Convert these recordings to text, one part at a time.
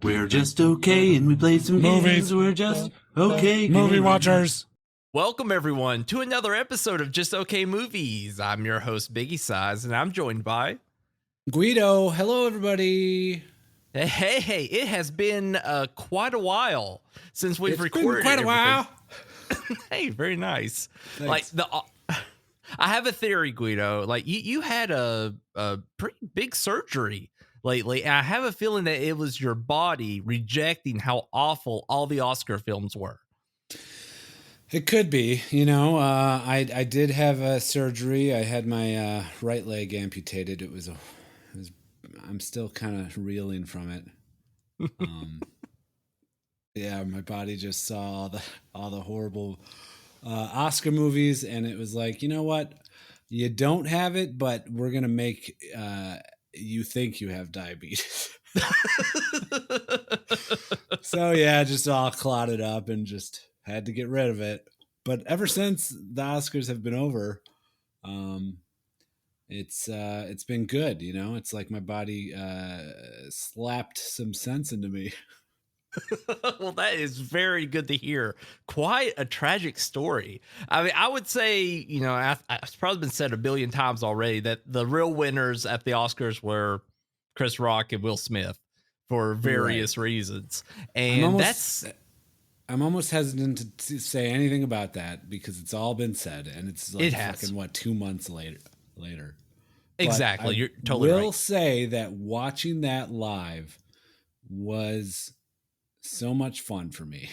We're just okay, and we played some games. We're just okay. Movie watchers. Welcome, everyone, to another episode of Just Okay Movies. I'm your host, BIGGIESIZE, and I'm joined by... Gweedo. Hello, everybody. Hey, it has been quite a while since we've recorded. Been quite a while. Hey, very nice. Thanks. I have a theory, Guido. Like, you had a pretty big surgery lately, and I have a feeling that it was your body rejecting how awful all the Oscar films were. It could be, I did have a surgery. I had my right leg amputated. I'm still kind of reeling from it. Yeah, my body just saw all the horrible Oscar movies, and it was like, you know what? You don't have it, but we're gonna make you think you have diabetes. So yeah, just all clotted up and just had to get rid of it. But ever since the Oscars have been over, it's been good. It's like my body slapped some sense into me. Well, that is very good to hear. Quite a tragic story. I mean, I would say, it's probably been said a billion times already that the real winners at the Oscars were Chris Rock and Will Smith for various reasons. And I'm almost hesitant to say anything about that because it's all been said, and it's like fucking 2 months later. Exactly. You're totally right. I will say that watching that live was so much fun for me.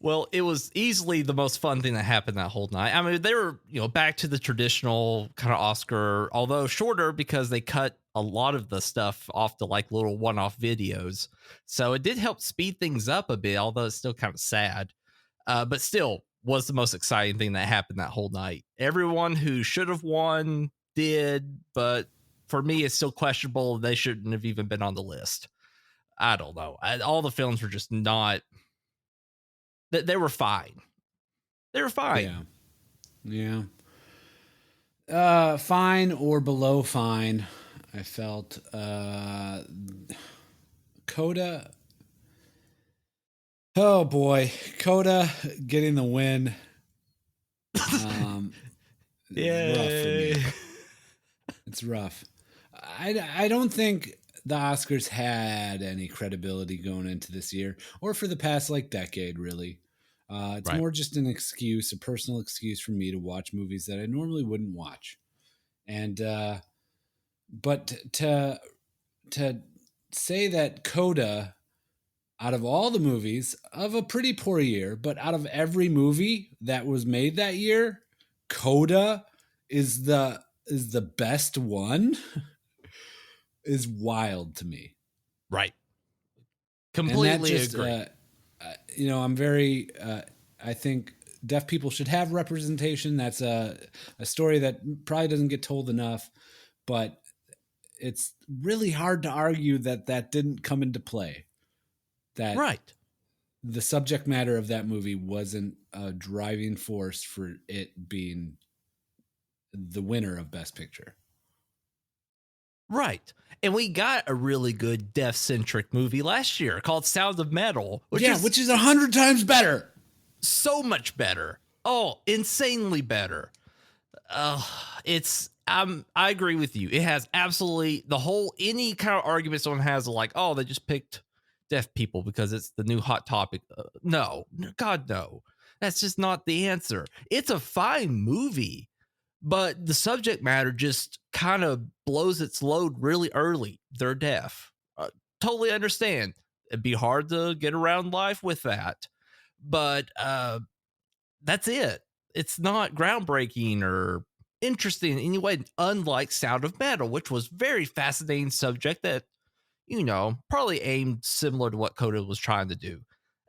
Well, it was easily the most fun thing that happened that whole night. I mean, they were, back to the traditional kind of Oscar, although shorter because they cut a lot of the stuff off to like little one-off videos. So it did help speed things up a bit, although it's still kind of sad. But still was the most exciting thing that happened that whole night. Everyone who should have won did, but for me, it's still questionable. They shouldn't have even been on the list. I don't know. All the films were just not... They were fine. They were fine. Yeah. Fine or below fine. I felt Coda. Oh boy, Coda getting the win. Yay. Rough for me. It's rough. I don't think the Oscars had any credibility going into this year or for the past decade, really. It's more just an excuse, a personal excuse for me to watch movies that I normally wouldn't watch. And but to say that Coda, out of all the movies of a pretty poor year, but out of every movie that was made that year, Coda is the best one is wild to me. Right. Completely agree. I'm very, I think deaf people should have representation. That's a story that probably doesn't get told enough, but it's really hard to argue that didn't come into play. That the subject matter of that movie wasn't a driving force for it being the winner of Best Picture. Right. And we got a really good deaf-centric movie last year called Sound of Metal. Which is 100 times better. So much better. Oh, insanely better. I agree with you. It has absolutely any kind of argument someone has like, oh, they just picked deaf people because it's the new hot topic. No, God, no. That's just not the answer. It's a fine movie, but the subject matter just kind of blows its load really early. They're deaf. Totally understand. It'd be hard to get around life with that. But that's it. It's not groundbreaking or interesting in any way, unlike Sound of Metal, which was very fascinating subject that, probably aimed similar to what Coda was trying to do.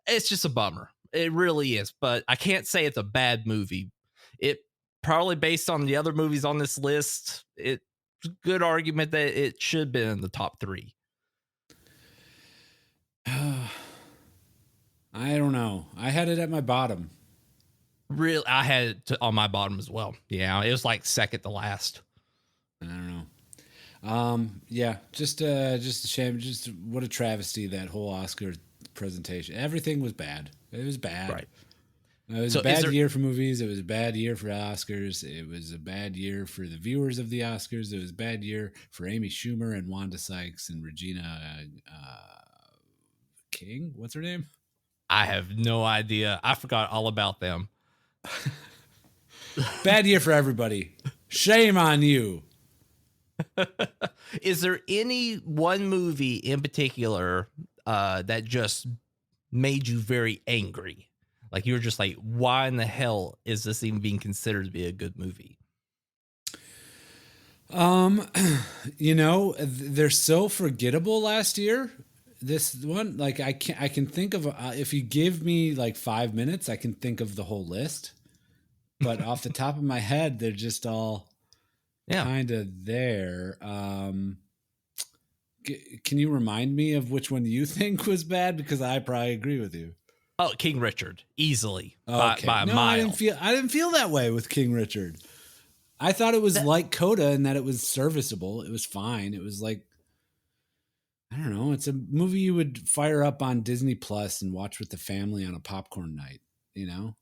It's just a bummer. It really is. But I can't say it's a bad movie. It probably based on the other movies on this list, it's a good argument that it should have been in the top 3. I don't know. I had it at my bottom. Really, I had it on my bottom as well. Yeah, it was like second to last. I don't know. Yeah, just a shame. Just what a travesty, that whole Oscar presentation. Everything was bad. It was bad. Right. It was So a is bad there- year for movies. It was a bad year for Oscars. It was a bad year for the viewers of the Oscars. It was a bad year for Amy Schumer and Wanda Sykes and Regina King. What's her name? I have no idea. I forgot all about them. Bad year for everybody. Shame on you. Is there any one movie in particular that just made you very angry? Like you were just like, why in the hell is this even being considered to be a good movie? They're so forgettable last year. This one, like I can think of, if you give me like 5 minutes, I can think of the whole list. But off the top of my head, they're just all kind of there. Can you remind me of which one you think was bad? Because I probably agree with you. Oh, King Richard, easily Okay. by a No, mile. I didn't feel that way with King Richard. I thought it was like Coda in that it was serviceable. It was fine. It was like, I don't know. It's a movie you would fire up on Disney Plus and watch with the family on a popcorn night, you know?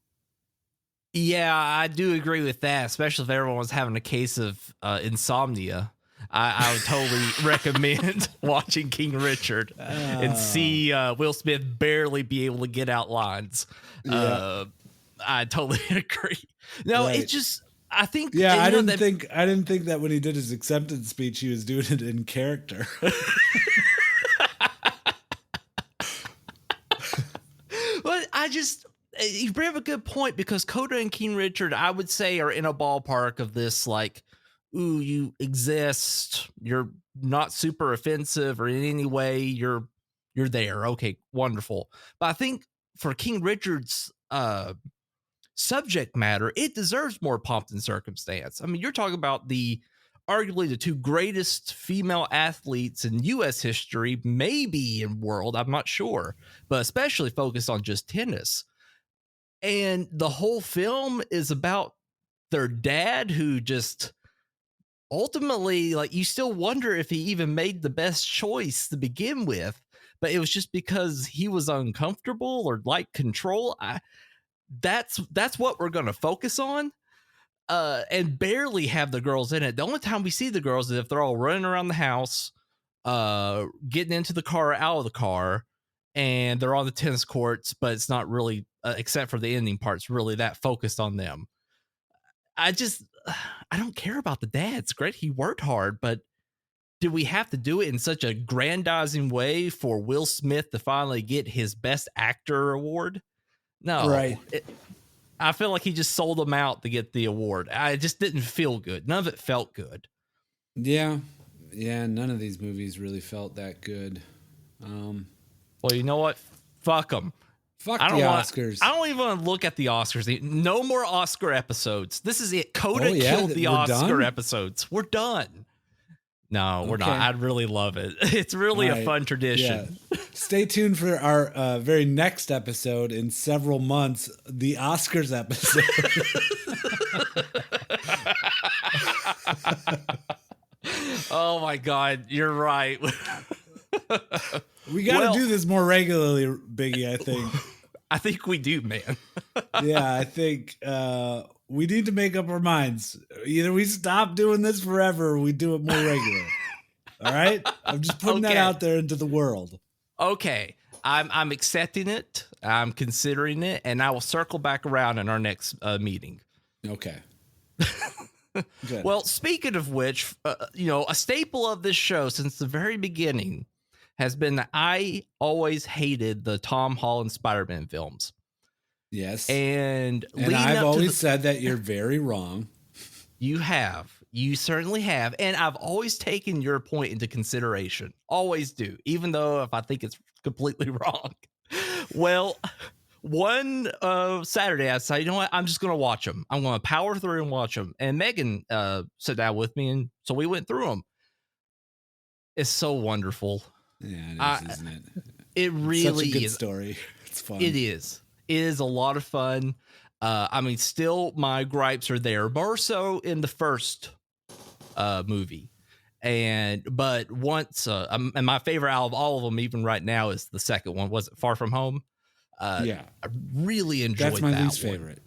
Yeah, I do agree with that, especially if everyone was having a case of insomnia. I would totally recommend watching King Richard and see Will Smith barely be able to get out lines. Yeah. I totally agree. No, Right. It just, I think. Yeah, I didn't think that when he did his acceptance speech, he was doing it in character. But you bring up a good point, because Coda and King Richard, I would say, are in a ballpark of this, like, ooh, you exist. You're not super offensive or in any way. You're there. Okay, wonderful. But I think for King Richard's subject matter, it deserves more pomp and circumstance. I mean, you're talking about arguably the two greatest female athletes in U.S. history, maybe in world, I'm not sure, but especially focused on just tennis. And the whole film is about their dad, who just ultimately, like, you still wonder if he even made the best choice to begin with, but it was just because he was uncomfortable or liked control. That's what we're going to focus on. And barely have the girls in it. The only time we see the girls is if they're all running around the house, getting into the car, out of the car, and they're on the tennis courts, but it's not really, except for the ending parts, really that focused on them. I don't care about the dad. It's great he worked hard, but do we have to do it in such a grandizing way for Will Smith to finally get his Best Actor award? No. Right. I feel like he just sold them out to get the award. I just didn't feel good. None of it felt good. Yeah. None of these movies really felt that good. Well, you know what? Fuck them. Fuck the Oscars. I don't even want to look at the Oscars. No more Oscar episodes. This is it. Coda killed the Oscar episodes. We're done. No, we're not. I'd really love it. It's really a fun tradition. Yeah. Stay tuned for our very next episode in several months, the Oscars episode. Oh my God, you're right. We got to do this more regularly, Biggie, I think. I think we do, man. Yeah, I think we need to make up our minds. Either we stop doing this forever or we do it more regular. All right? I'm just putting that out there into the world. Okay. I'm accepting it. I'm considering it, and I will circle back around in our next meeting. Okay. Good. Well, speaking of which, a staple of this show since the very beginning has been that I always hated the Tom Holland Spider-Man films. Yes. And I've always said that you're very wrong. You have. You certainly have. And I've always taken your point into consideration. Always do. Even though if I think it's completely wrong. Well, one Saturday I decided, you know what? I'm just going to watch them. I'm going to power through and watch them. And Megan sat down with me. And so we went through them. It's so wonderful. Yeah, it is, isn't it? It really is. Such a good is. Story. It's fun. It is. It is a lot of fun. I mean, still my gripes are there, more so in the first movie. But once, and my favorite out of all of them, even right now, is the second one. Was it Far From Home? Yeah, I really enjoyed that's my that least one. favorite.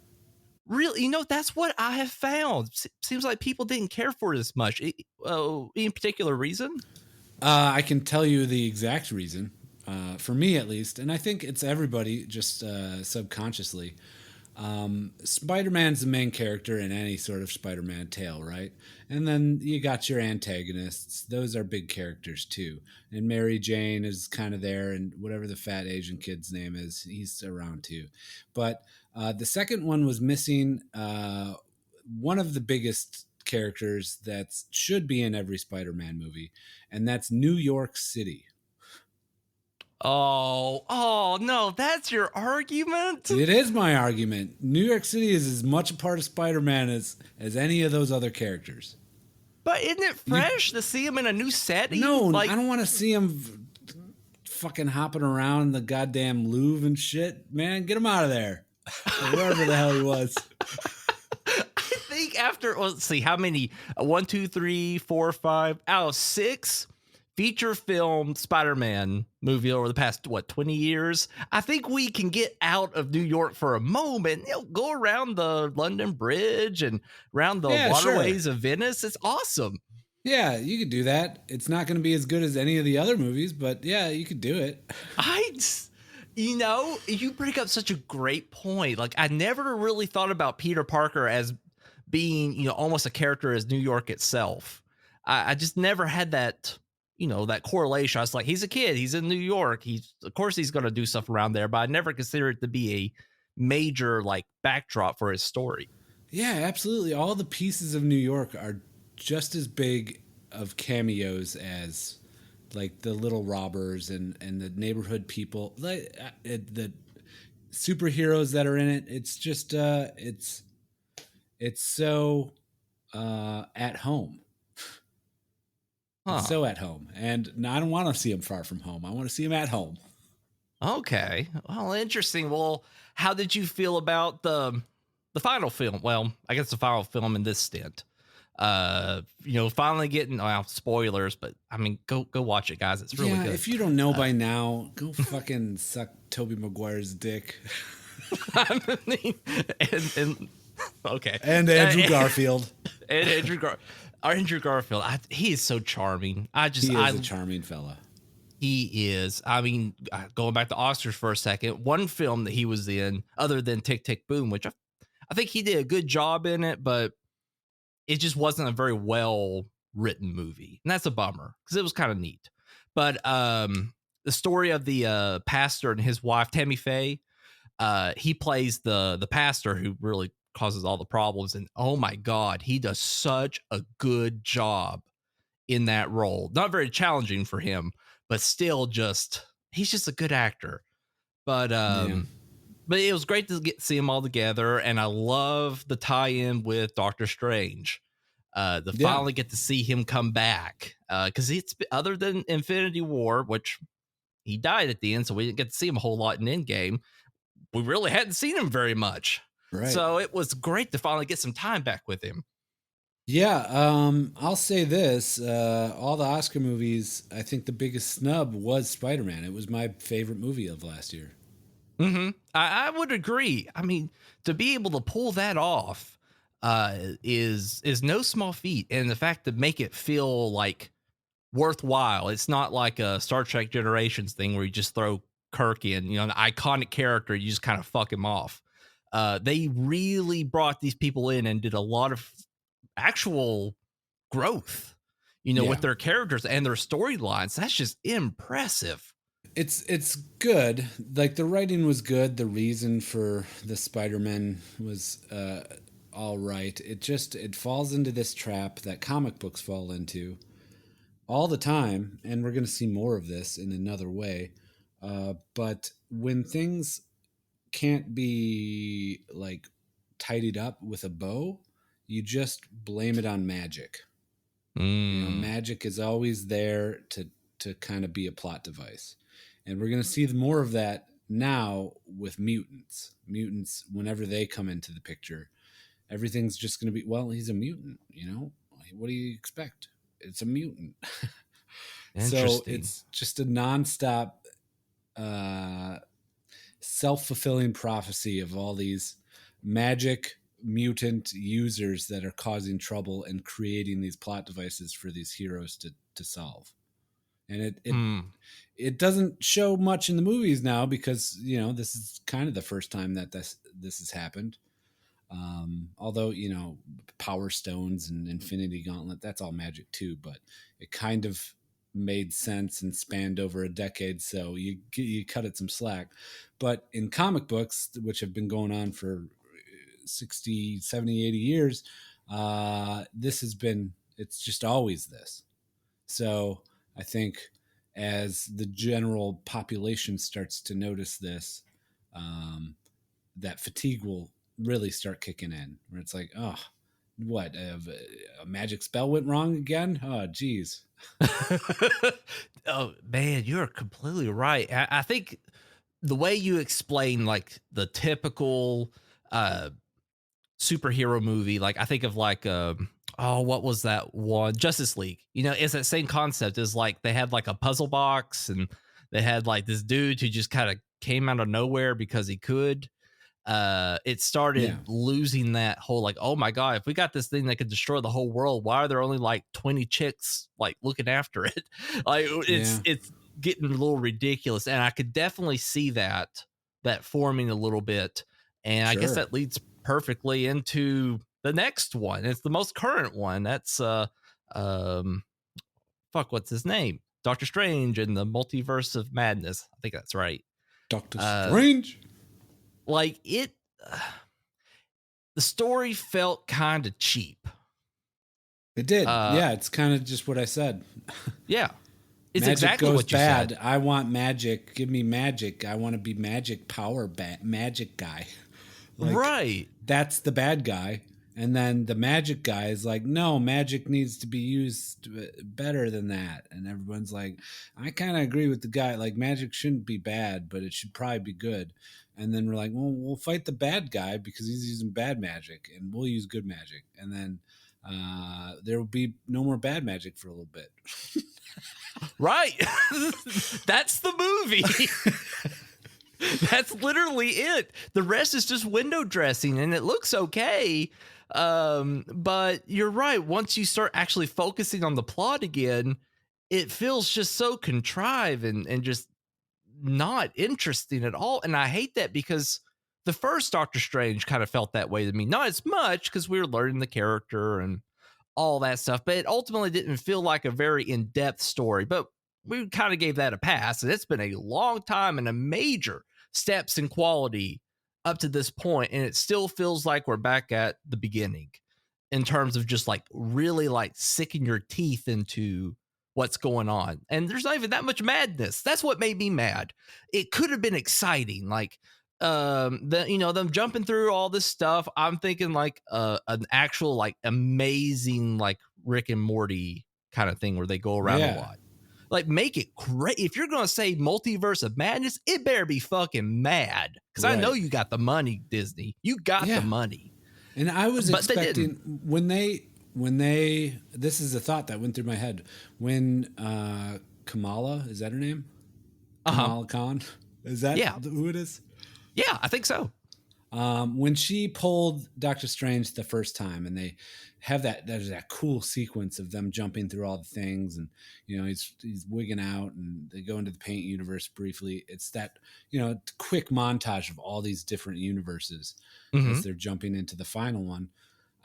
Really, that's what I have found. Seems like people didn't care for it as much. Any particular reason? I can tell you the exact reason, for me at least, and I think it's everybody just subconsciously. Spider-Man's the main character in any sort of Spider-Man tale, right? And then you got your antagonists. Those are big characters too. And Mary Jane is kind of there, and whatever the fat Asian kid's name is, he's around too. But the second one was missing one of the biggest characters that should be in every Spider-Man movie, and that's New York City. Oh no, that's your argument? It is my argument. New York City is as much a part of Spider-Man as any of those other characters. But isn't it fresh to see him in a new setting? No, I don't want to see him fucking hopping around the goddamn Louvre and shit. Man, get him out of there. Or wherever the hell he was. I think after, let's see, how many? 1, 2, 3, 4, 5 out of 6 feature film Spider-Man movie over the past 20 years. I think we can get out of New York for a moment. Go around the London Bridge and around the waterways of Venice. It's awesome. Yeah, you could do that. It's not going to be as good as any of the other movies, but yeah, you could do it. You bring up such a great point. Like, I never really thought about Peter Parker as being, almost a character as New York itself. I just never had that, that correlation. I was like, he's a kid. He's in New York. Of course he's going to do stuff around there, but I never considered it to be a major backdrop for his story. Yeah, absolutely. All the pieces of New York are just as big of cameos as the little robbers and the neighborhood people, the superheroes that are in it. It's just it's so at home. It's so at home, and I don't want to see him far from home. I want to see him at home. Okay, well, interesting. Well, how did you feel about the final film? Well, I guess the final film in this stint. Finally getting spoilers, but I mean, go watch it, guys. It's really good. If you don't know by now, go fucking suck Tobey Maguire's dick. I mean, and okay, and Andrew Garfield, Andrew Garfield. He is so charming. He's a charming fella. He is. I mean, going back to Oscars for a second, one film that he was in, other than Tick Tick Boom, which I think he did a good job in it, but it just wasn't a very well written movie, and that's a bummer because it was kind of neat. But the story of the pastor and his wife, Tammy Faye, he plays the pastor who really causes all the problems, and oh my god, he does such a good job in that role. Not very challenging for him, but still, he's just a good actor. But But it was great to see them all together, and I love the tie-in with Doctor Strange. Finally get to see him come back, because it's other than Infinity War, which he died at the end, so we didn't get to see him a whole lot in Endgame. We really hadn't seen him very much, right? So it was great to finally get some time back with him. Yeah, I'll say this: all the Oscar movies, I think the biggest snub was Spider-Man. It was my favorite movie of last year. Mm-hmm. I would agree. I mean, to be able to pull that off is no small feat, and the fact to make it feel worthwhile. It's not like a Star Trek Generations thing where you just throw Kirk in, an iconic character, you just kind of fuck him off. They really brought these people in and did a lot of actual growth, with their characters and their storylines. That's just impressive. It's good. The writing was good. The reason for the Spider-Man was all right. It falls into this trap that comic books fall into all the time, and we're going to see more of this in another way. But when things can't be tidied up with a bow, you just blame it on magic. Magic is always there to kind of be a plot device. And we're going to see more of that now with mutants. Mutants, whenever they come into the picture, everything's just going to be, well, he's a mutant, What do you expect? it's a mutant. So Interesting. it's just a nonstop self-fulfilling prophecy of all these magic mutant users that are causing trouble and creating these plot devices for these heroes to solve. And it doesn't show much in the movies now because, you know, this is kind of the first time that this has happened. Although, you know, Power Stones and Infinity Gauntlet, that's all magic too, but it kind of made sense and spanned over a decade, so you cut it some slack. But in comic books, which have been going on for 60, 70, 80 years, this has been, it's just always this. So I think as the general population starts to notice this, that fatigue will really start kicking in, where it's like, oh, what, a magic spell went wrong again? Oh, geez. Oh man, you're completely right. I think the way you explain like the typical superhero movie, like I think of like what was that one, Justice League, you know, it's that same concept. Is like they had like a puzzle box and they had like this dude who just kind of came out of nowhere because he could. It started losing that whole like, oh my god, if we got this thing that could destroy the whole world, why are there only like 20 chicks like looking after it? Like it's getting a little ridiculous, and I could definitely see that forming a little bit. And I guess that leads perfectly into the next one. It's the most current one. That's what's his name? Doctor Strange and the Multiverse of Madness. I think that's right. Doctor Strange. Like it, the story felt kind of cheap. It did. Yeah, it's kind of just what I said. Yeah. It's magic exactly goes what you bad. said. I want magic. Give me magic. I want to be magic power magic guy. Like, right. That's the bad guy. And then the magic guy is like, no, magic needs to be used better than that. And everyone's like, I kind of agree with the guy. Like, magic shouldn't be bad, but it should probably be good. And then we're like, well, we'll fight the bad guy because he's using bad magic, and we'll use good magic. And then there will be no more bad magic for a little bit. Right. That's the movie. That's literally it. The rest is just window dressing, and it looks okay. But you're right. Once you start actually focusing on the plot again, it feels just so contrived and just not interesting at all. And I hate that because the first Doctor Strange kind of felt that way to me. Not as much because we were learning the character and all that stuff, but it ultimately didn't feel like a very in-depth story. But we kind of gave that a pass, and it's been a long time and a major steps in quality up to this point, and it still feels like we're back at the beginning in terms of just like really like sinking your teeth into what's going on. And there's not even that much madness. That's what made me mad. It could have been exciting, like them jumping through all this stuff. I'm thinking like an actual like amazing like Rick and Morty kind of thing where they go around a lot. Like, make it great. If you're going to say Multiverse of Madness, it better be fucking mad. Because I know you got the money, Disney. You got the money. And I was expecting when they, this is a thought that went through my head. When Kamala, is that her name? Kamala Khan? Is that who it is? Yeah, I think so. When she pulled Doctor Strange the first time, and they have there's that cool sequence of them jumping through all the things, and you know he's wigging out, and they go into the paint universe briefly. It's that quick montage of all these different universes as they're jumping into the final one.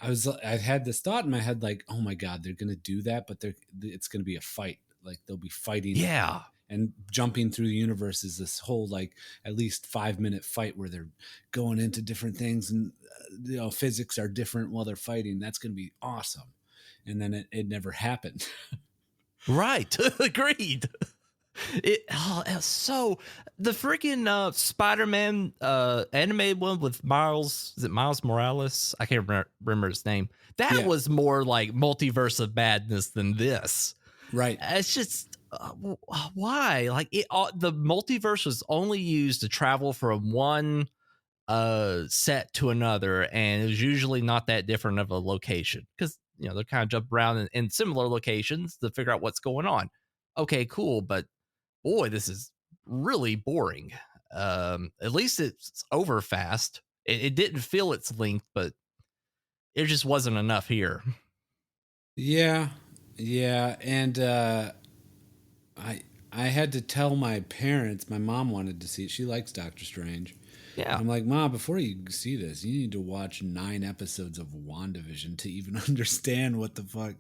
I had this thought in my head like, oh my god, they're gonna do that, but it's gonna be a fight. Like they'll be fighting. Yeah. And jumping through the universe is this whole like at least 5-minute fight where they're going into different things, and physics are different while they're fighting. That's going to be awesome. And then it never happened. Right. Agreed. So the freaking Spider-Man animated one with Miles, is it Miles Morales? I can't remember his name. That was more like Multiverse of Madness than this. Right. It's just why? Like the multiverse was only used to travel from one set to another, and it was usually not that different of a location because they're kind of jump around in similar locations to figure out what's going on. Okay, cool. But boy, this is really boring. At least it's over fast. It didn't feel its length, but it just wasn't enough here. Yeah. And I had to tell my parents. My mom wanted to see it. She likes Doctor Strange. Yeah. I'm like, Mom, before you see this, you need to watch 9 episodes of WandaVision to even understand what the fuck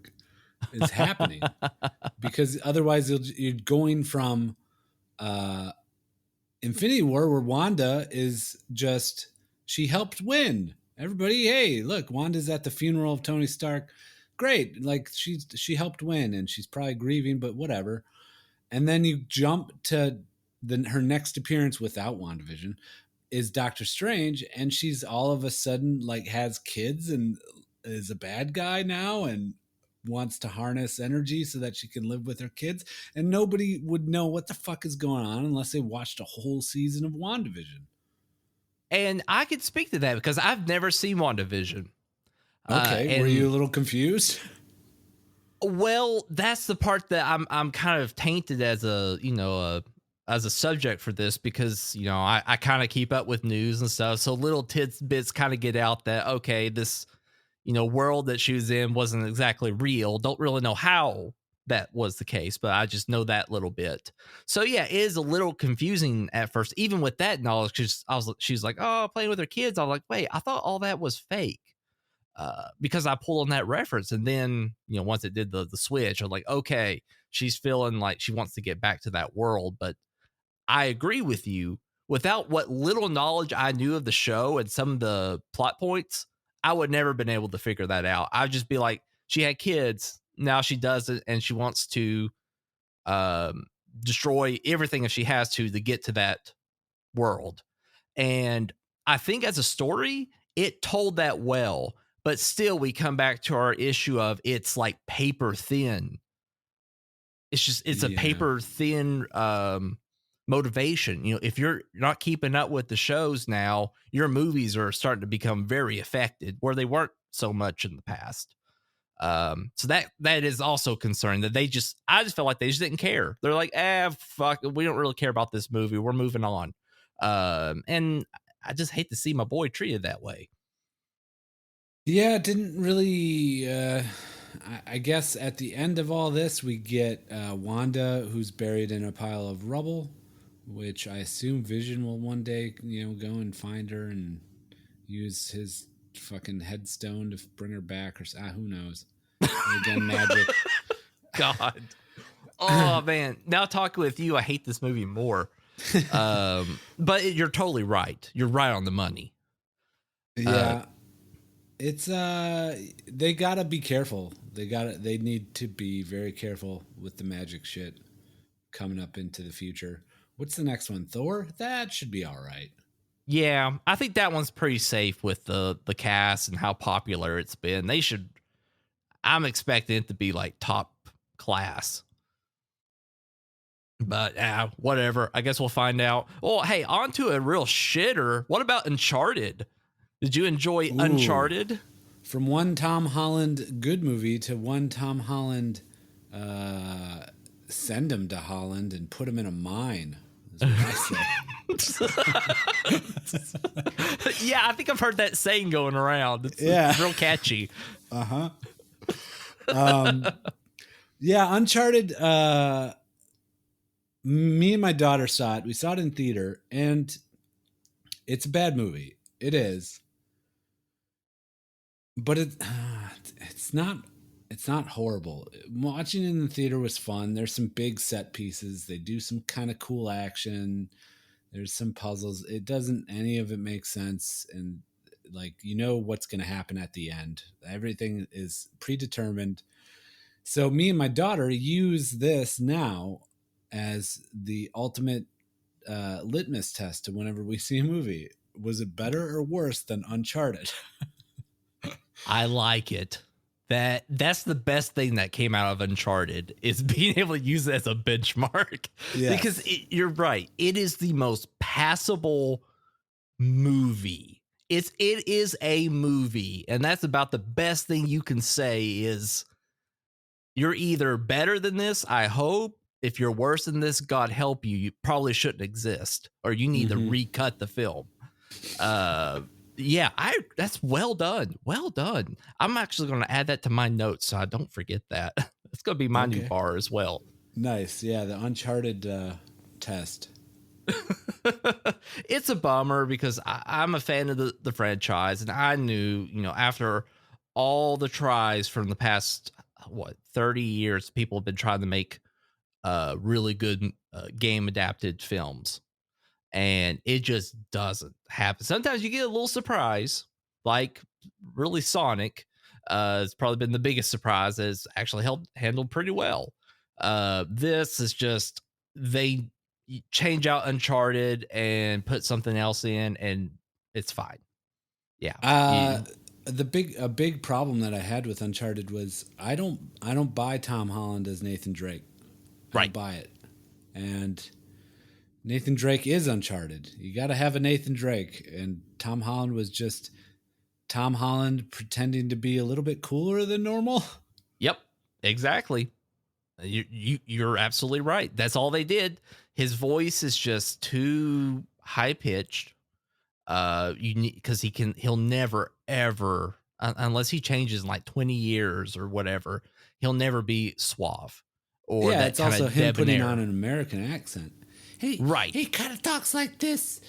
is happening. Because otherwise, you're going from Infinity War, where Wanda is just, she helped win. Everybody, hey, look, Wanda's at the funeral of Tony Stark. Great. Like, she helped win, and she's probably grieving, but whatever. And then you jump to her next appearance without WandaVision is Doctor Strange, and she's all of a sudden like has kids and is a bad guy now and wants to harness energy so that she can live with her kids. And nobody would know what the fuck is going on unless they watched a whole season of WandaVision. And I could speak to that because I've never seen WandaVision. Okay, were you a little confused? Well, that's the part that I'm kind of tainted as as a subject for this because, I kind of keep up with news and stuff. So little tidbits kind of get out that, okay, this, world that she was in wasn't exactly real. Don't really know how that was the case, but I just know that little bit. So yeah, it is a little confusing at first, even with that knowledge, because she's like, oh, playing with her kids. I was like, wait, I thought all that was fake. Because I pulled on that reference. And then, once it did the switch, I'm like, okay, she's feeling like she wants to get back to that world. But I agree with you. Without what little knowledge I knew of the show and some of the plot points, I would never been able to figure that out. I'd just be like, she had kids. Now she does it. And she wants to destroy everything if she has to get to that world. And I think as a story, it told that well. But still, we come back to our issue of it's like paper thin. It's a paper thin motivation. If you're not keeping up with the shows now, your movies are starting to become very affected where they weren't so much in the past. So that is also concerning that I just felt like they just didn't care. They're like, fuck, we don't really care about this movie. We're moving on. And I just hate to see my boy treated that way. Yeah, it didn't really. I guess at the end of all this, we get Wanda, who's buried in a pile of rubble, which I assume Vision will one day, go and find her and use his fucking headstone to bring her back, or who knows? Again, magic. God. Oh man! Now talking with you, I hate this movie more. But you're totally right. You're right on the money. Yeah. It's they gotta be careful. They need to be very careful with the magic shit coming up into the future. What's the next one? Thor? That should be all right. Yeah, I think that one's pretty safe with the cast and how popular it's been. I'm expecting it to be like top class. But whatever. I guess we'll find out. Oh, hey, on to a real shitter. What about Uncharted? Did you enjoy Uncharted? From one Tom Holland good movie to one Tom Holland send him to Holland and put him in a mine. Is what I say. Yeah, I think I've heard that saying going around. It's real catchy. Uh-huh. Yeah, Uncharted, me and my daughter saw it. We saw it in theater, and it's a bad movie. It is. But it's not horrible. Watching it in the theater was fun. There's some big set pieces. They do some kind of cool action. There's some puzzles. It doesn't any of it make sense, and like what's going to happen at the end. Everything is predetermined. So me and my daughter use this now as the ultimate litmus test to whenever we see a movie. Was it better or worse than Uncharted? I like it. That's the best thing that came out of Uncharted is being able to use it as a benchmark. Yes. Because you're right. It is the most passable movie. it is a movie, and that's about the best thing you can say is you're either better than this, I hope. If you're worse than this, God help you. You probably shouldn't exist, or you need to recut the film. Yeah, that's well done. Well done. I'm actually going to add that to my notes so I don't forget that. It's going to be my new bar as well. Nice. Yeah, the Uncharted test. It's a bummer because I'm a fan of the franchise, and I knew, after all the tries from the past 30 years, people have been trying to make really good game adapted films, and it just doesn't happen. Sometimes you get a little surprise, like really Sonic. It's probably been the biggest surprise. It's actually handled pretty well. This is just they change out Uncharted and put something else in, and it's fine. Yeah. A big problem that I had with Uncharted was I don't buy Tom Holland as Nathan Drake. I don't buy it. And Nathan Drake is Uncharted. You got to have a Nathan Drake, and Tom Holland was just Tom Holland pretending to be a little bit cooler than normal. Yep, exactly. You're absolutely right. That's all they did. His voice is just too high pitched. Because he'll never ever, unless he changes in like 20 years or whatever, he'll never be suave. Or yeah, that it's also him debonair. putting on an American accent. Hey, right. He kind of talks like this.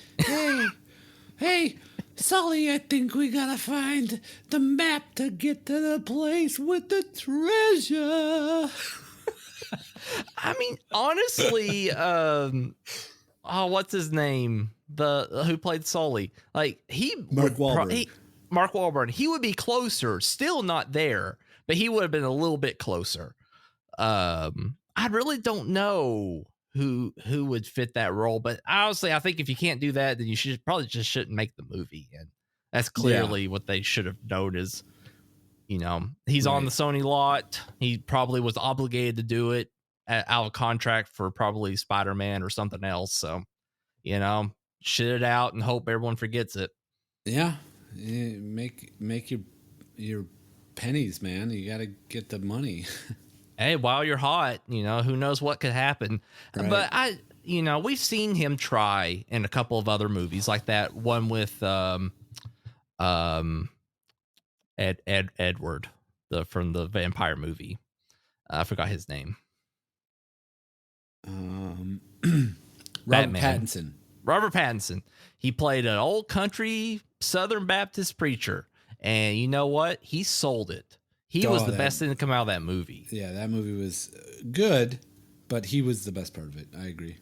Hey, Sully, I think we gotta find the map to get to the place with the treasure. I mean, honestly, what's his name? Who played Sully? Like Mark Wahlberg. Mark Wahlberg. He would be closer. Still not there, but he would have been a little bit closer. I really don't know who would fit that role, but honestly, I think if you can't do that, then you shouldn't make the movie. And that's clearly what they should have known is, he's on the Sony lot. He probably was obligated to do it out of contract for probably Spider-Man or something else. So, shit it out and hope everyone forgets it. Yeah. Make your pennies, man. You got to get the money. Hey, while you're hot, who knows what could happen. Right. But we've seen him try in a couple of other movies like that one with Edward, from the vampire movie. I forgot his name. Robert Pattinson. He played an old country Southern Baptist preacher, and you know what? He sold it. He was the best thing to come out of that movie. Yeah, that movie was good, but he was the best part of it. I agree.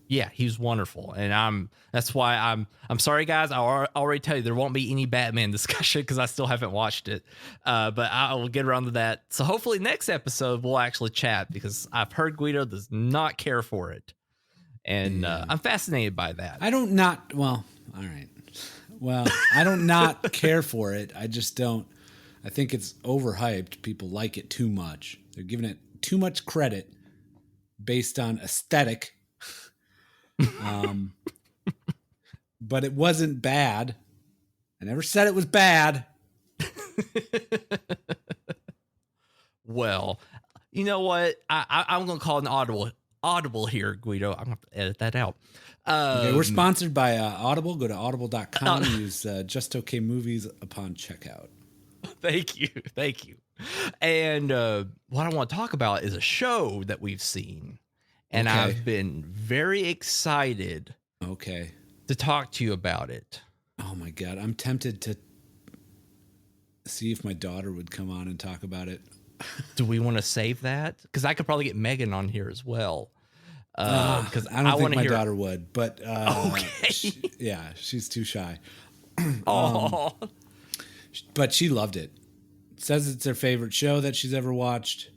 Yeah, he was wonderful, and that's why I'm sorry, guys. I already tell you there won't be any Batman discussion because I still haven't watched it, but I will get around to that. So hopefully next episode we'll actually chat because I've heard Gweedo does not care for it, and I'm fascinated by that. I don't not well. All right, well I don't not care for it. I just don't. I think it's overhyped. People like it too much. They're giving it too much credit based on aesthetic. But it wasn't bad. I never said it was bad. Well, you know what? I'm going to call an audible here, Gweedo. I'm going to edit that out. Okay, we're sponsored by Audible. Go to audible.com and use Just Okay Movies upon checkout. Thank you. And what I want to talk about is a show that we've seen. And I've been very excited to talk to you about it. Oh, my God. I'm tempted to see if my daughter would come on and talk about it. Do we want to save that? Because I could probably get Megan on here as well. Because I don't think my daughter would. But she's too shy. But she loved it. Says it's her favorite show that she's ever watched.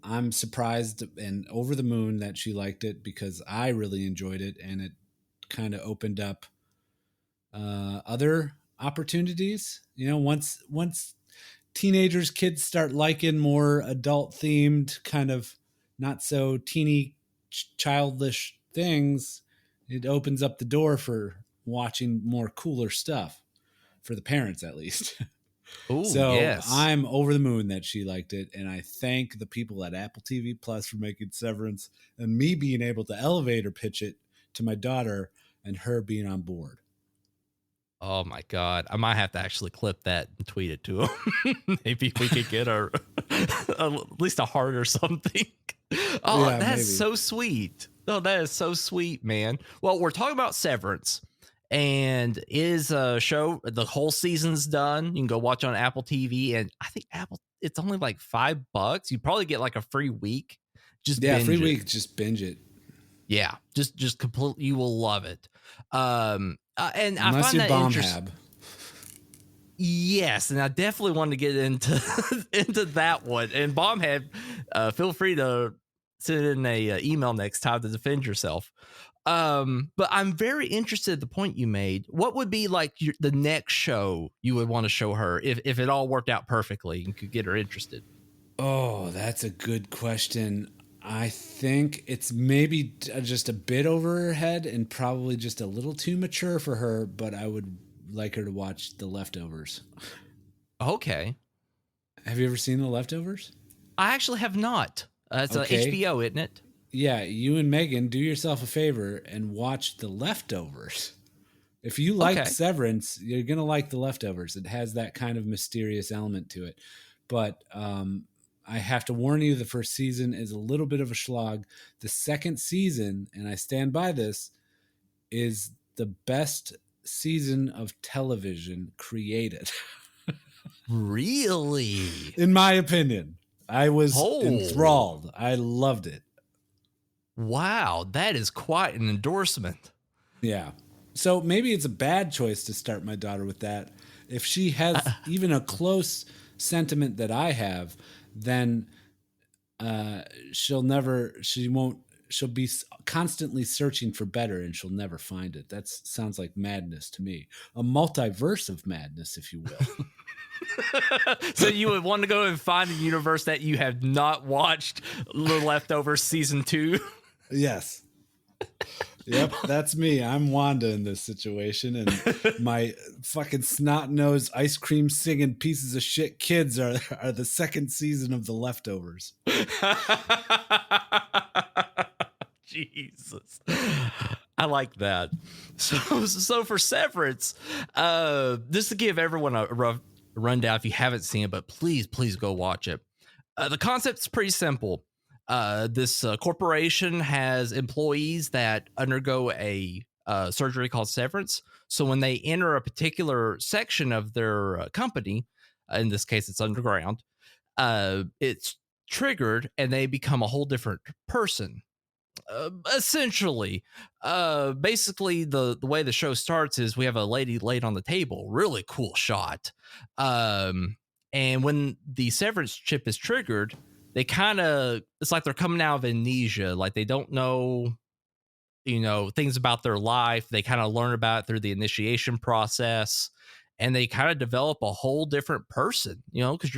I'm surprised and over the moon that she liked it because I really enjoyed it, and it kind of opened up other opportunities. Once kids start liking more adult themed, kind of not so teeny childish things, it opens up the door for watching more cooler stuff for the parents, at least. Oh, So yes. I'm over the moon that she liked it, and I thank the people at Apple TV Plus for making Severance and me being able to elevator pitch it to my daughter and her being on board. Oh my God. I might have to actually clip that and tweet it to him. Maybe we could get at least a heart or something. Oh, Yeah, that's maybe. so sweet. Oh, that is so sweet, man. Well, we're talking about Severance, and is a show, the whole season's done. You can go watch on Apple TV, and I think Apple, it's only like $5. You probably get like a free week. Just Yeah, binge free it. week, just binge it. Yeah, just completely, you will love it. And Unless I find you that bomb interesting. hab. Yes, and I definitely want to get into that one. And Bombhead, feel free to send in a email next time to defend yourself. But I'm very interested in the point you made. What would be like the next show you would want to show her if it all worked out perfectly and could get her interested? Oh, that's a good question. I think it's maybe just a bit over her head and probably just a little too mature for her, but I would like her to watch The Leftovers. Okay. Have you ever seen The Leftovers? I actually have not. It's Okay. HBO, isn't it? Yeah, you and Megan, do yourself a favor and watch The Leftovers. If you like Okay. Severance, you're going to like The Leftovers. It has that kind of mysterious element to it. But I have to warn you, the first season is a little bit of a slog. The second season, and I stand by this, is the best season of television created. Really? In my opinion. I was Oh. enthralled. I loved it. Wow, that is quite an endorsement. Yeah. So maybe it's a bad choice to start my daughter with that. If she has even a close sentiment that I have, then she'll be constantly searching for better and she'll never find it. That sounds like madness to me. A multiverse of madness, if you will. So you would want to go and find a universe that you have not watched The Leftovers season 2? Yes. Yep, that's me. I'm Wanda in this situation, and my fucking snot-nosed ice cream singing pieces of shit kids are the second season of The Leftovers. Jesus. I like that. So for Severance, just to give everyone a rough rundown if you haven't seen it, but please go watch it. The concept's pretty simple. This corporation has employees that undergo a surgery called severance. So when they enter a particular section of their company, in this case it's underground, it's triggered and they become a whole different person. Essentially, basically the way the show starts is we have a lady laid on the table, really cool shot. And when the severance chip is triggered, they it's like they're coming out of amnesia, like they don't know, things about their life. They kind of learn about it through the initiation process, and they kind of develop a whole different person, because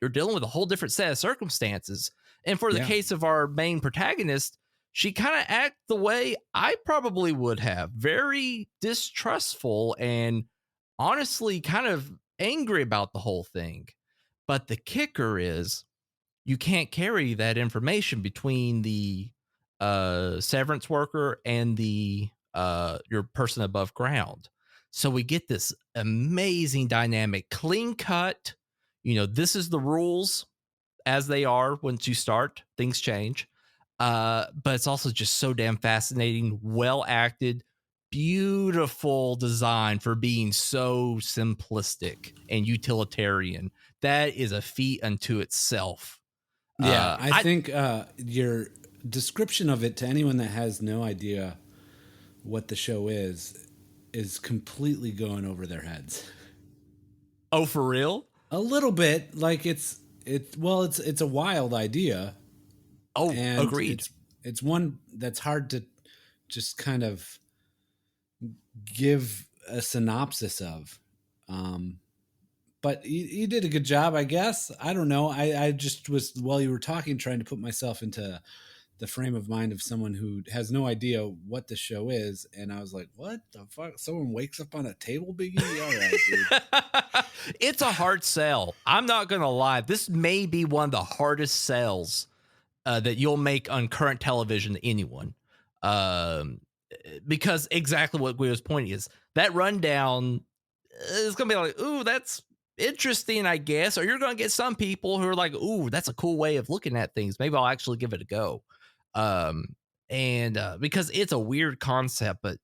you're dealing with a whole different set of circumstances. And for the case of our main protagonist, she kind of acts the way I probably would have, very distrustful and honestly kind of angry about the whole thing. But the kicker is you can't carry that information between the severance worker and the your person above ground. So we get this amazing dynamic, clean cut. This is the rules as they are. Once you start, things change. But it's also just so damn fascinating, well acted, beautiful design for being so simplistic and utilitarian. That is a feat unto itself. Yeah, I think your description of it to anyone that has no idea what the show is completely going over their heads. Oh, for real? A little bit. Like it's a wild idea. Oh, and agreed. It's one that's hard to just kind of give a synopsis of. But you did a good job, I guess. I don't know. I just was, while you were talking, trying to put myself into the frame of mind of someone who has no idea what the show is, and I was like, "What the fuck? Someone wakes up on a table, Biggie? All right, dude." It's a hard sell. I'm not gonna lie. This may be one of the hardest sells that you'll make on current television to anyone, because exactly what Guido's point is. That rundown is gonna be like, "Ooh, that's interesting, I guess," or you're gonna get some people who are like, "Ooh, that's a cool way of looking at things. Maybe I'll actually give it a go." And because it's a weird concept, but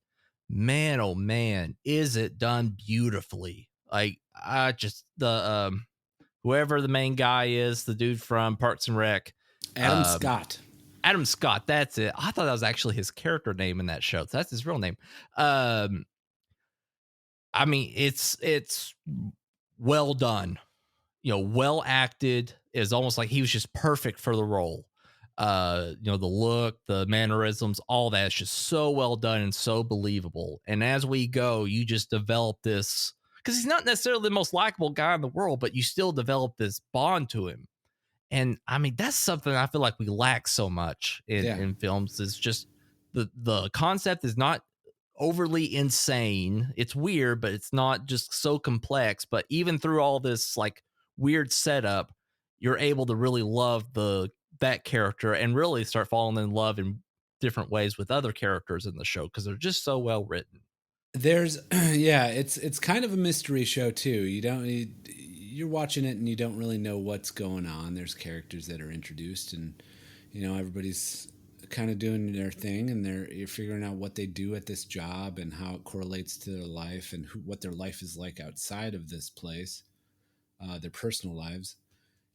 man, oh man, is it done beautifully? Like, I just whoever the main guy is, the dude from Parks and Rec, Adam Scott. Adam Scott, that's it. I thought that was actually his character name in that show. So that's his real name. I mean, it's well done, well acted. Is almost like he was just perfect for the role. The look, the mannerisms, all that is just so well done and so believable. And as we go, you just develop this, because he's not necessarily the most likable guy in the world, but you still develop this bond to him. And I mean, that's something I feel like we lack so much in films. Is just the concept is not overly insane. It's weird, but it's not just so complex. But even through all this like weird setup, you're able to really love that character and really start falling in love in different ways with other characters in the show because they're just so well written. There's it's kind of a mystery show too. You're watching it and you don't really know what's going on. There's characters that are introduced, and everybody's kind of doing their thing, and you're figuring out what they do at this job and how it correlates to their life and what their life is like outside of this place, their personal lives.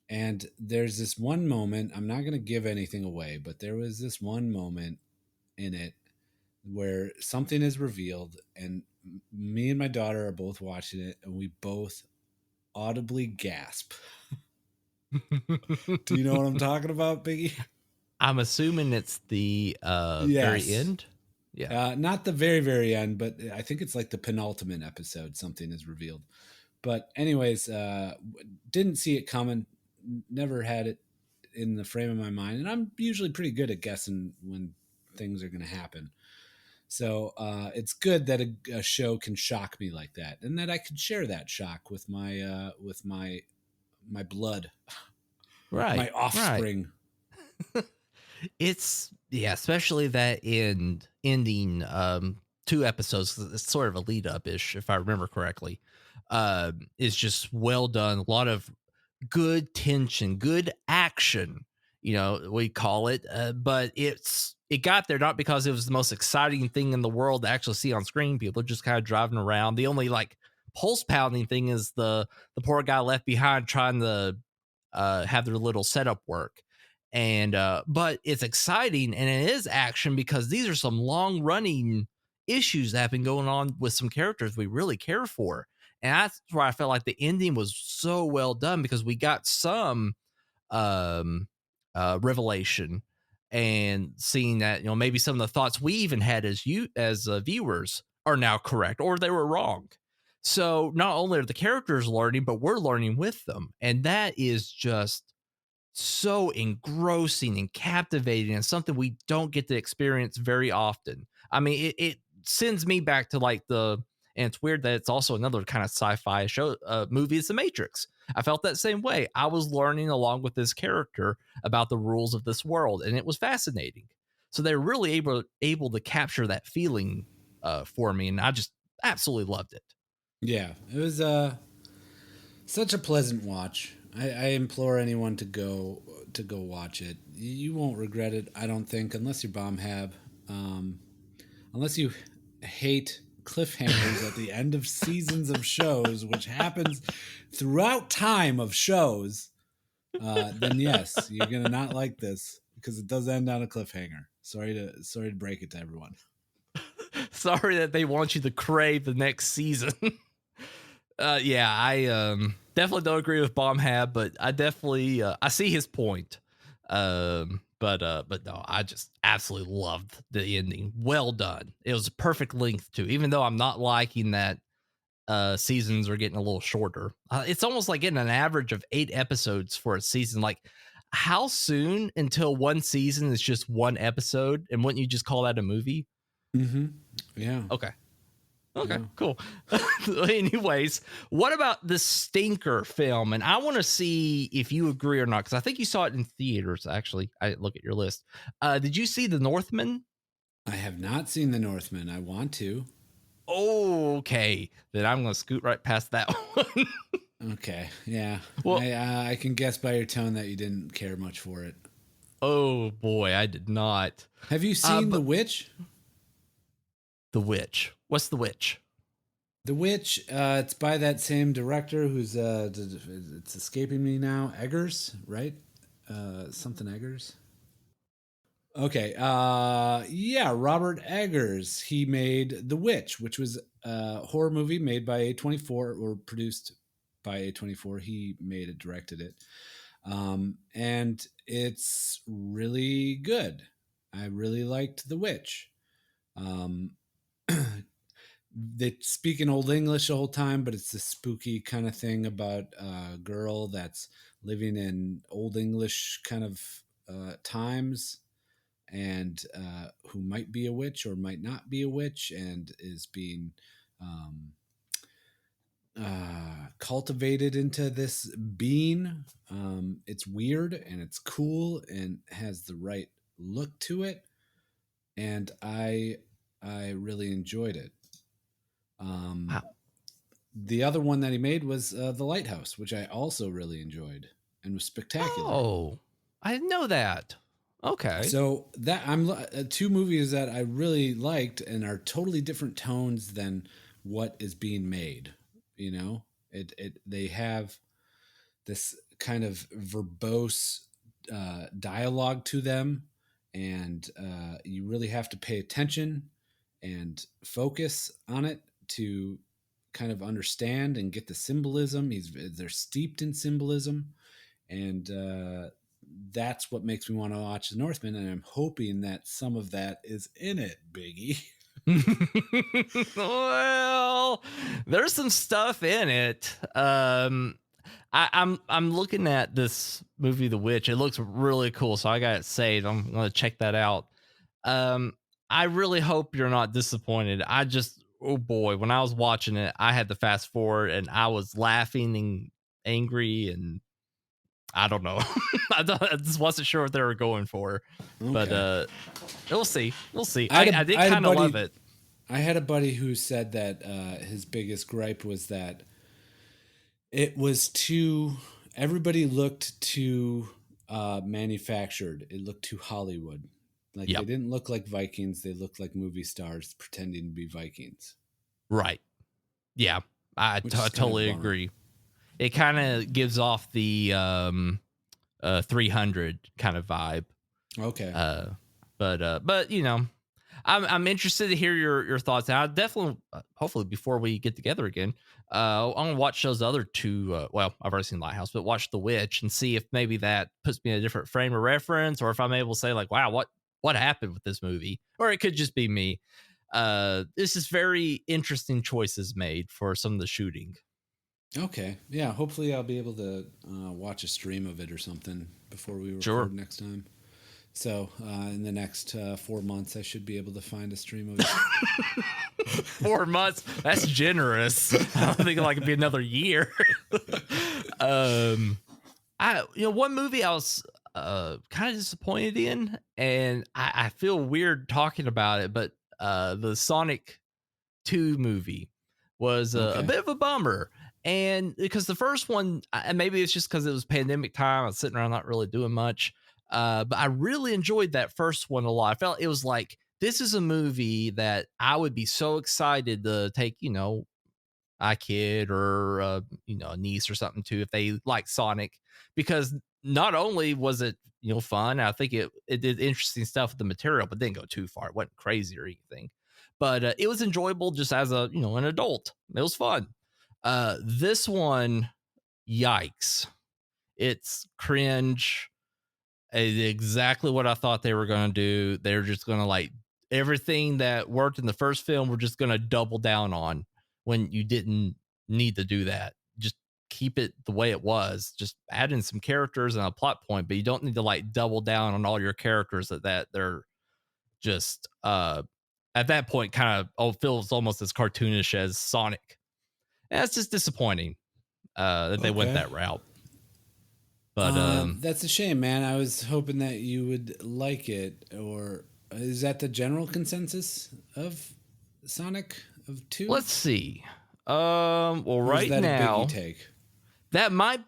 And there's this one moment, I'm not going to give anything away, but there was this one moment in it where something is revealed, and me and my daughter are both watching it, and we both audibly gasp. Do you know what I'm talking about, Biggie? I'm assuming it's the very end. Yeah. Not the very, very end, but I think it's like the penultimate episode. Something is revealed. But anyways, didn't see it coming. Never had it in the frame of my mind. And I'm usually pretty good at guessing when things are going to happen. So it's good that a show can shock me like that, and that I can share that shock with my blood, right? My offspring. Right. It's especially that ending 2 episodes. It's sort of a lead up ish, if I remember correctly. Is just well done. A lot of good tension, good action. We call it, but it got there not because it was the most exciting thing in the world to actually see on screen. People are just kind of driving around. The only like pulse pounding thing is the poor guy left behind trying to have their little setup work. And but it's exciting and it is action because these are some long running issues that have been going on with some characters we really care for. And that's where I felt like the ending was so well done, because we got some revelation and seeing that maybe some of the thoughts we even had as viewers are now correct, or they were wrong. So not only are the characters learning, but we're learning with them, and that is just so engrossing and captivating, and something we don't get to experience very often. I mean, it sends me back to like and it's weird that it's also another kind of sci-fi show movie is The Matrix. I felt that same way. I was learning along with this character about the rules of this world, and it was fascinating. So they're really able to capture that feeling for me, and I just absolutely loved it. Yeah, it was such a pleasant watch. I implore anyone to go watch it. You won't regret it, I don't think, unless you're Bomb Hab. Unless you hate cliffhangers at the end of seasons of shows, which happens throughout time of shows, then yes, you're gonna not like this, because it does end on a cliffhanger. Sorry to break it to everyone. Sorry that they want you to crave the next season. I definitely don't agree with Bomb Hab, but I definitely I see his point. But no, I just absolutely loved the ending. Well done. It was a perfect length too, even though I'm not liking that seasons are getting a little shorter. It's almost like getting an average of 8 episodes for a season. Like, how soon until one season is just one episode? And wouldn't you just call that a movie? Mm-hmm. Yeah. Okay. Okay, Yeah. cool. Anyways, what about the Stinker film? And I want to see if you agree or not, because I think you saw it in theaters, actually. I look at your list. Did you see The Northman? I have not seen The Northman. I want to. Okay, then I'm going to scoot right past that one. Okay. Yeah. Well, I can guess by your tone that you didn't care much for it. oh boy, I did not. Have you seen The Witch? The Witch. What's The Witch? The Witch, it's by that same director who's it's escaping me now. Eggers, right? Something Eggers. Okay. Yeah, Robert Eggers. He made The Witch, which was a horror movie made by A24 or produced by A24. He made it, directed it. And it's really good. I really liked The Witch. They speak in Old English the whole time, but it's a spooky kind of thing about a girl that's living in Old English kind of times, and who might be a witch or might not be a witch, and is being cultivated into this being. It's weird and it's cool and has the right look to it, and I really enjoyed it. Wow. The other one that he made was The Lighthouse, which I also really enjoyed and was spectacular. Oh, I didn't know that. Okay. So that I'm two movies that I really liked and are totally different tones than what is being made. You know, they have this kind of verbose dialogue to them, and you really have to pay attention and focus on it to kind of understand and get the symbolism. They're steeped in symbolism, and that's what makes me want to watch The Northman. And I'm hoping that some of that is in it, Biggie. Well, there's some stuff in it. I'm looking at this movie, The Witch. It looks really cool, so I got it saved. I'm gonna check that out. I really hope you're not disappointed. Oh boy, when I was watching it, I had to fast forward, and I was laughing and angry, and I don't know. I just wasn't sure what they were going for, but we'll see. We'll see. I did kind of love it. I had a buddy who said that his biggest gripe was that it was too. Everybody looked too manufactured. It looked too Hollywood. Like, Yep. They didn't look like Vikings. They looked like movie stars pretending to be Vikings. Right. Yeah, I totally agree. It kind of gives off the 300 kind of vibe. Okay. But you know, I'm interested to hear your thoughts. And I definitely, hopefully, before we get together again, I'm gonna watch those other two. Well, I've already seen Lighthouse, but watch The Witch and see if maybe that puts me in a different frame of reference, or if I'm able to say like, wow, what happened with this movie, or it could just be me. This is very interesting choices made for some of the shooting. Okay. Yeah. Hopefully, I'll be able to watch a stream of it or something before we record next time. So in the next 4 months, I should be able to find a stream of it. 4 months? That's generous. I don't think it could be another year. One movie I was kind of disappointed in, and I feel weird talking about it, but the Sonic 2 movie was a bit of a bummer. And because the first one, and maybe it's just because it was pandemic time, I was sitting around not really doing much. But I really enjoyed that first one a lot. I felt it was like, this is a movie that I would be so excited to take, a kid or, a niece or something to, if they like Sonic, because not only was it, fun, I think it did interesting stuff with the material, but didn't go too far. It wasn't crazy or anything, but it was enjoyable just as an adult. It was fun. This one, yikes. It's cringe. Exactly what I thought they were going to do. They're just going to like everything that worked in the first film, we're just going to double down on when you didn't need to do that. Just keep it the way it was. Just add in some characters and a plot point, but you don't need to like double down on all your characters that they're just at that point kind of feels almost as cartoonish as Sonic. And that's just disappointing that they went that route. But that's a shame, man. I was hoping that you would like it. Or is that the general consensus of Sonic of 2? let's see. Well, Or right is that now, a biggie take? that might.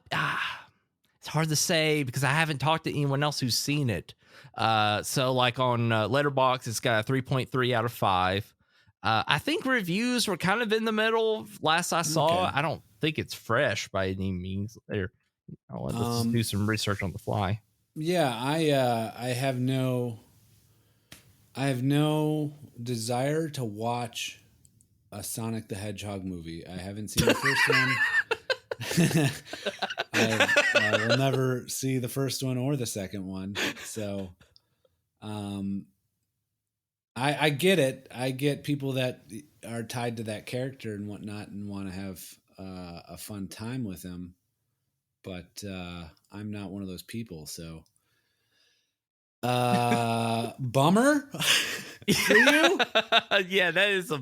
It's hard to say because I haven't talked to anyone else who's seen it. So like on Letterboxd, it's got a 3.3 out of 5. I think reviews were kind of in the middle. Last I saw, Okay. I don't think it's fresh by any means. There, let's just do some research on the fly. Yeah, I have no desire to watch a Sonic the Hedgehog movie. I haven't seen the first one. I will never see the first one or the second one. So, I get it. I get people that are tied to that character and whatnot and want to have a fun time with him. But I'm not one of those people. So, bummer for you. Yeah, that is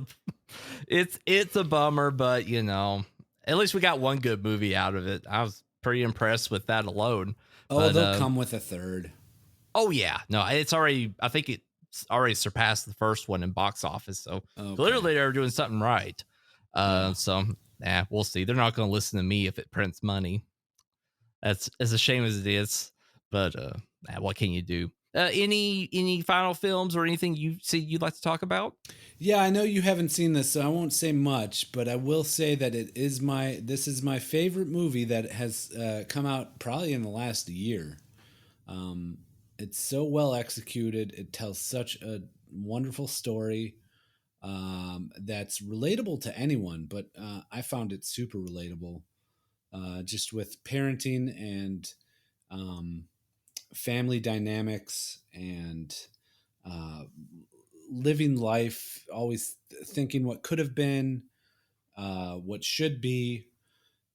it's a bummer, but you know, at least we got one good movie out of it. I was pretty impressed with that alone. Oh, but, they'll come with a third. Oh yeah, no, it's already. I think it's already surpassed the first one in box office. So clearly they're doing something right. So we'll see. They're not going to listen to me if it prints money. That's as a shame as it is, but what can you do? Any final films or anything you see you'd like to talk about? Yeah, I know you haven't seen this, so I won't say much, but I will say that this is my favorite movie that has come out probably in the last year. It's so well executed. It tells such a wonderful story that's relatable to anyone, but I found it super relatable. Just with parenting and family dynamics and living life, always thinking what could have been, what should be.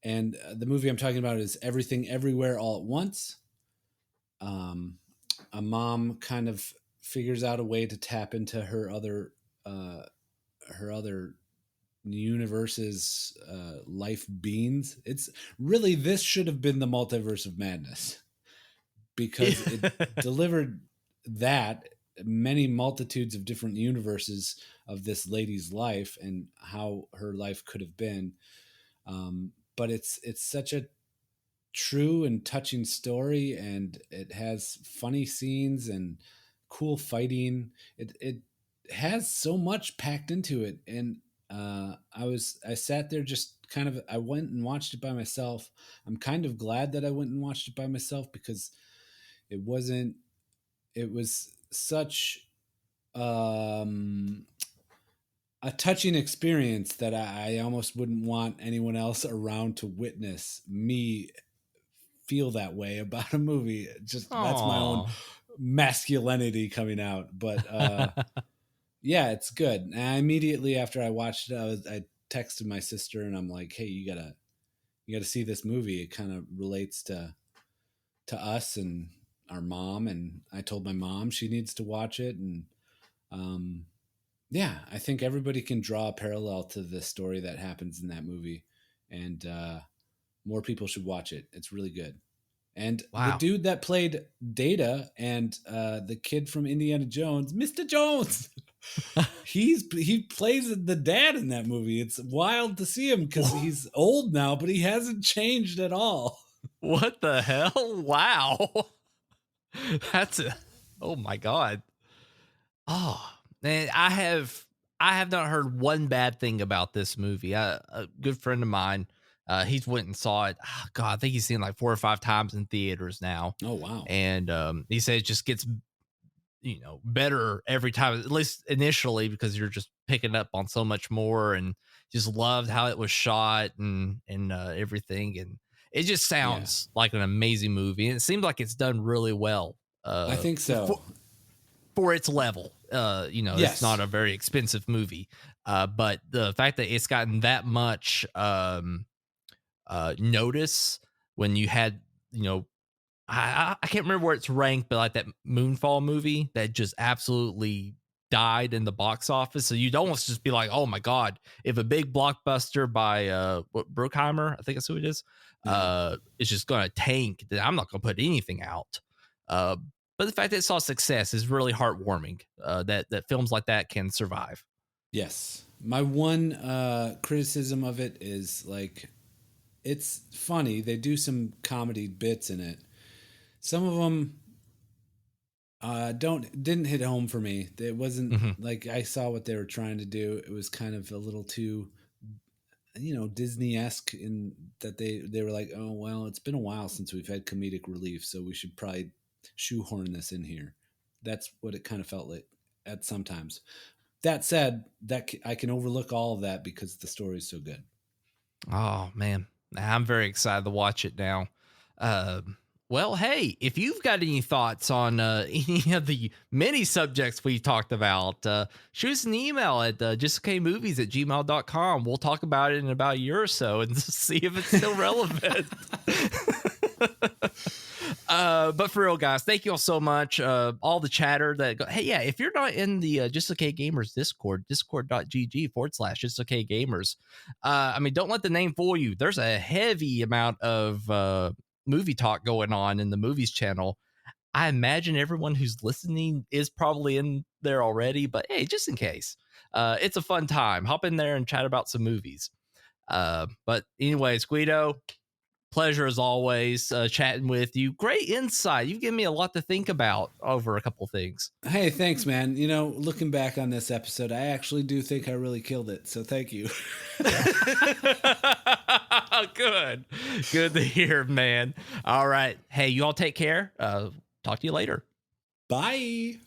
And the movie I'm talking about is Everything Everywhere All at Once. A mom kind of figures out a way to tap into her other universe's life beings. It's really, this should have been the Multiverse of Madness, because it delivered that many multitudes of different universes of this lady's life and how her life could have been. But it's such a true and touching story, and it has funny scenes and cool fighting. It has so much packed into it, and I sat there just kind of, I went and watched it by myself. I'm kind of glad that I went and watched it by myself, because it was such a touching experience that I almost wouldn't want anyone else around to witness me feel that way about a movie. Just that's my own masculinity coming out. But yeah, it's good. And immediately after I watched it, I texted my sister and I'm like, hey, you gotta see this movie. It kind of relates to us and our mom. And I told my mom she needs to watch it. And yeah, I think everybody can draw a parallel to the story that happens in that movie. And more people should watch it. It's really good. And the dude that played Data and the kid from Indiana Jones, Mr. Jones, he plays the dad in that movie. It's wild to see him because he's old now, but he hasn't changed at all. What the hell? Wow. Oh my God. Oh man, I have not heard one bad thing about this movie. A good friend of mine, he's went and saw it. Oh, God, I think he's seen like 4 or 5 times in theaters now. Oh wow. And he said it just gets better every time, at least initially, because you're just picking up on so much more, and just loved how it was shot and everything. And it just sounds like an amazing movie. And it seems like it's done really well. I think so. For its level, it's not a very expensive movie, but the fact that it's gotten that much notice when you had, I can't remember where it's ranked, but like that Moonfall movie that just absolutely died in the box office. So you'd almost just be like, oh my God, if a big blockbuster by Bruckheimer, I think that's who it is, is just going to tank, then I'm not going to put anything out. But the fact that it saw success is really heartwarming, that films like that can survive. Yes. My one criticism of it is like, it's funny. They do some comedy bits in it. Some of them didn't hit home for me. It wasn't like I saw what they were trying to do. It was kind of a little too, Disney-esque in that they were like, oh well, it's been a while since we've had comedic relief, so we should probably shoehorn this in here. That's what it kind of felt like at sometimes. That said, that I can overlook all of that because the story is so good. Oh man, I'm very excited to watch it now. Well, hey, if you've got any thoughts on any of the many subjects we talked about, shoot us an email at justokmovies@gmail.com. We'll talk about it in about a year or so and see if it's still relevant. But for real, guys, thank you all so much. All the chatter that hey, yeah, if you're not in the Just Okay Gamers Discord, discord.gg/Just Okay Gamers, don't let the name fool you. There's a heavy amount of movie talk going on in the movies channel. I imagine everyone who's listening is probably in there already, but hey, just in case, it's a fun time. Hop in there and chat about some movies. But anyways, Gweedo, pleasure as always chatting with you. Great insight. You've given me a lot to think about over a couple things. Hey, thanks, man. Looking back on this episode, I actually do think I really killed it. So thank you. Good to hear, man. All right. Hey, you all take care. Talk to you later. Bye.